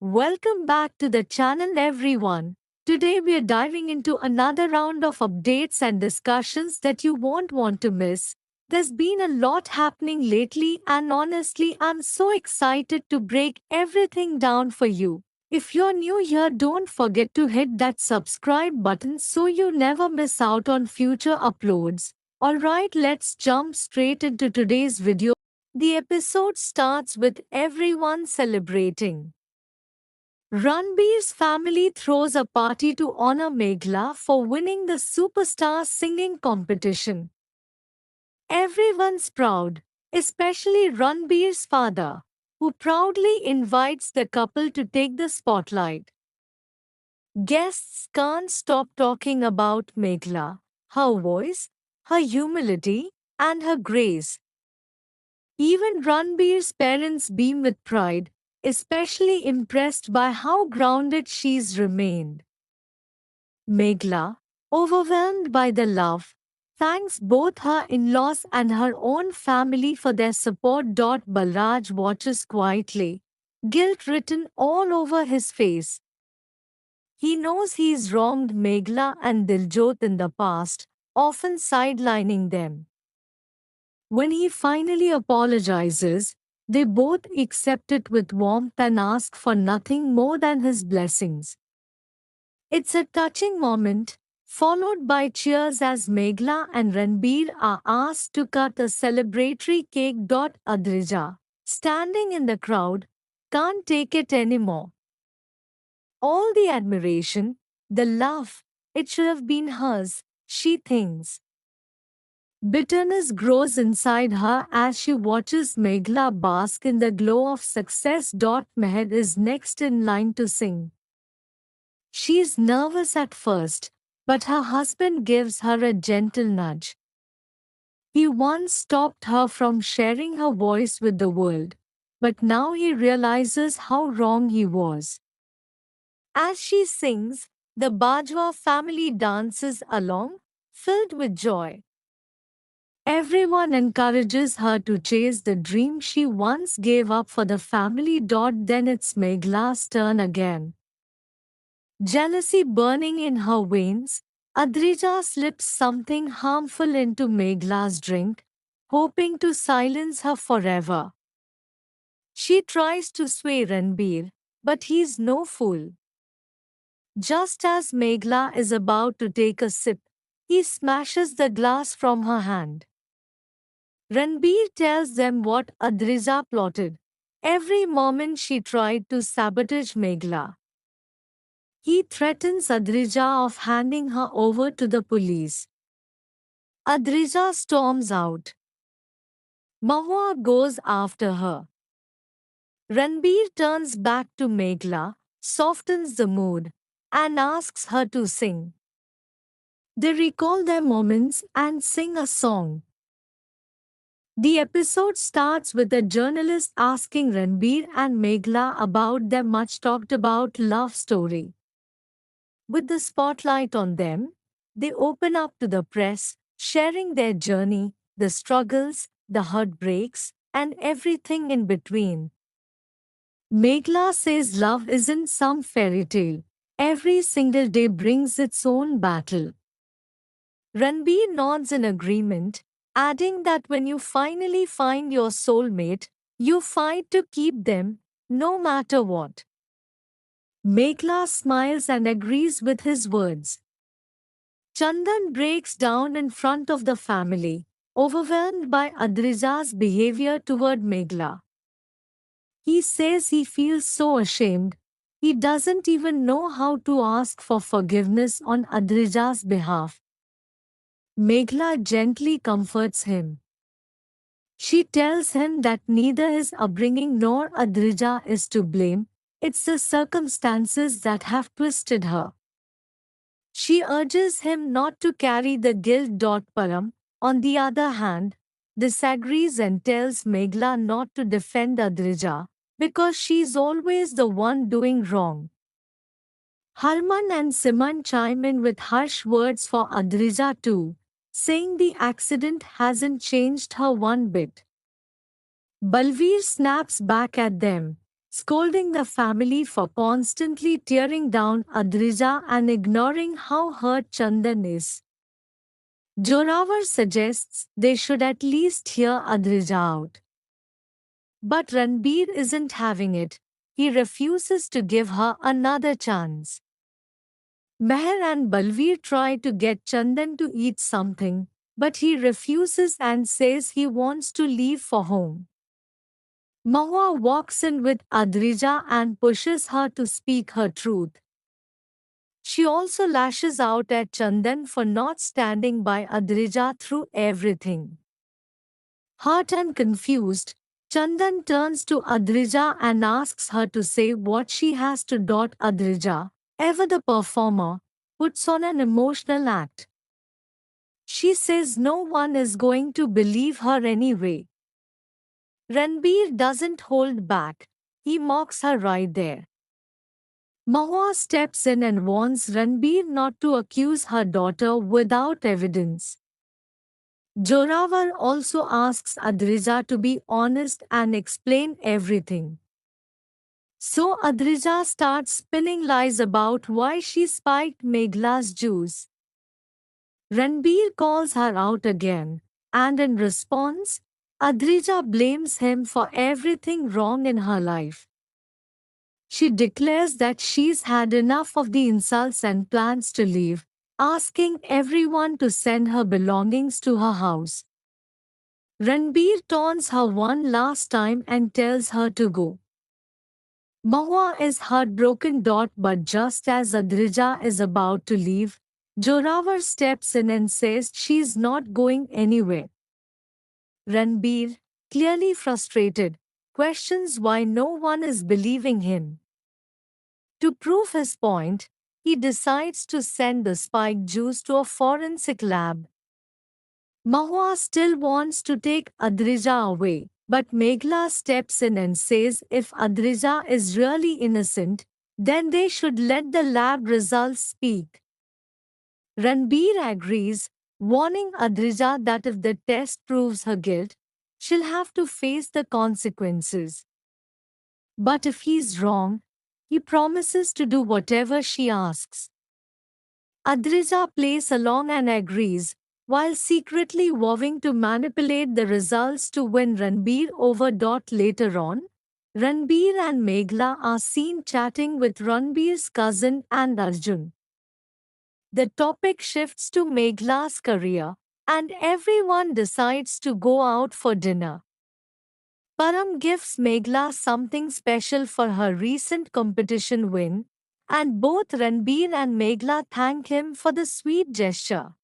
Welcome back to the channel everyone. Today we are diving into another round of updates and discussions that you won't want to miss. There's been a lot happening lately and honestly I'm so excited to break everything down for you. If you're new here, don't forget to hit that subscribe button so you never miss out on future uploads. Alright, let's jump straight into today's video. The episode starts with everyone celebrating. Ranbir's family throws a party to honor Meghla for winning the superstar singing competition. Everyone's proud, especially Ranbir's father, who proudly invites the couple to take the spotlight. Guests can't stop talking about Meghla, her voice, her humility, and her grace. Even Ranbir's parents beam with pride, especially impressed by how grounded she's remained. Meghla, overwhelmed by the love, thanks both her in-laws and her own family for their support. Balraj watches quietly, guilt written all over his face. He knows he's wronged Meghla and Diljot in the past, often sidelining them. When he finally apologizes, they both accept it with warmth and ask for nothing more than his blessings. It's a touching moment, followed by cheers as Meghla and Ranbir are asked to cut a celebratory cake. Adrija, standing in the crowd, can't take it anymore. All the admiration, the love, it should have been hers, she thinks. Bitterness grows inside her as she watches Meghla bask in the glow of success. Meher is next in line to sing. She's nervous at first, but her husband gives her a gentle nudge. He once stopped her from sharing her voice with the world, but now he realizes how wrong he was. As she sings, the Bajwa family dances along, filled with joy. Everyone encourages her to chase the dream she once gave up for the family. Then it's Meghla's turn again. Jealousy burning in her veins, Adrija slips something harmful into Meghla's drink, hoping to silence her forever. She tries to sway Ranbir, but he's no fool. Just as Meghla is about to take a sip, he smashes the glass from her hand. Ranbir tells them what Adrija plotted. Every moment she tried to sabotage Meghla. He threatens Adrija of handing her over to the police. Adrija storms out. Mahua goes after her. Ranbir turns back to Meghla, softens the mood, and asks her to sing. They recall their moments and sing a song. The episode starts with a journalist asking Ranbir and Meghla about their much talked about love story. With the spotlight on them, they open up to the press, sharing their journey, the struggles, the heartbreaks, and everything in between. Meghla says love isn't some fairy tale. Every single day brings its own battle. Ranbir nods in agreement, adding that when you finally find your soulmate, you fight to keep them, no matter what. Meghla smiles and agrees with his words. Chandan breaks down in front of the family, overwhelmed by Adrija's behavior toward Meghla. He says he feels so ashamed, he doesn't even know how to ask for forgiveness on Adrija's behalf. Meghla gently comforts him. She tells him that neither his upbringing nor Adrija is to blame, it's the circumstances that have twisted her. She urges him not to carry the guilt. Param, on the other hand, disagrees and tells Meghla not to defend Adrija, because she's always the one doing wrong. Harman and Siman chime in with harsh words for Adrija too, saying the accident hasn't changed her one bit. Balveer snaps back at them, scolding the family for constantly tearing down Adrija and ignoring how hurt Chandan is. Joravar suggests they should at least hear Adrija out. But Ranbir isn't having it. He refuses to give her another chance. Meher and Balveer try to get Chandan to eat something, but he refuses and says he wants to leave for home. Mahua walks in with Adrija and pushes her to speak her truth. She also lashes out at Chandan for not standing by Adrija through everything. Hurt and confused, Chandan turns to Adrija and asks her to say what she has to. Adrija, ever the performer, puts on an emotional act. She says no one is going to believe her anyway. Ranbir doesn't hold back. He mocks her right there. Mahua steps in and warns Ranbir not to accuse her daughter without evidence. Joravar also asks Adrija to be honest and explain everything. So Adrija starts spinning lies about why she spiked Meghla's juice. Ranbir calls her out again, and in response, Adrija blames him for everything wrong in her life. She declares that she's had enough of the insults and plans to leave, asking everyone to send her belongings to her house. Ranbir taunts her one last time and tells her to go. Mahua is heartbroken. But just as Adrija is about to leave, Joravar steps in and says she's not going anywhere. Ranbir, clearly frustrated, questions why no one is believing him. To prove his point, he decides to send the spiked juice to a forensic lab. Mahua still wants to take Adrija away, but Meghla steps in and says if Adrija is really innocent, then they should let the lab results speak. Ranbir agrees, warning Adrija that if the test proves her guilt, she'll have to face the consequences. But if he's wrong, he promises to do whatever she asks. Adrija plays along and agrees, while secretly vowing to manipulate the results to win Ranbir over. Later on, Ranbir and Meghla are seen chatting with Ranbir's cousin and Arjun. The topic shifts to Meghla's career, and everyone decides to go out for dinner. Param gives Meghla something special for her recent competition win, and both Ranbir and Meghla thank him for the sweet gesture.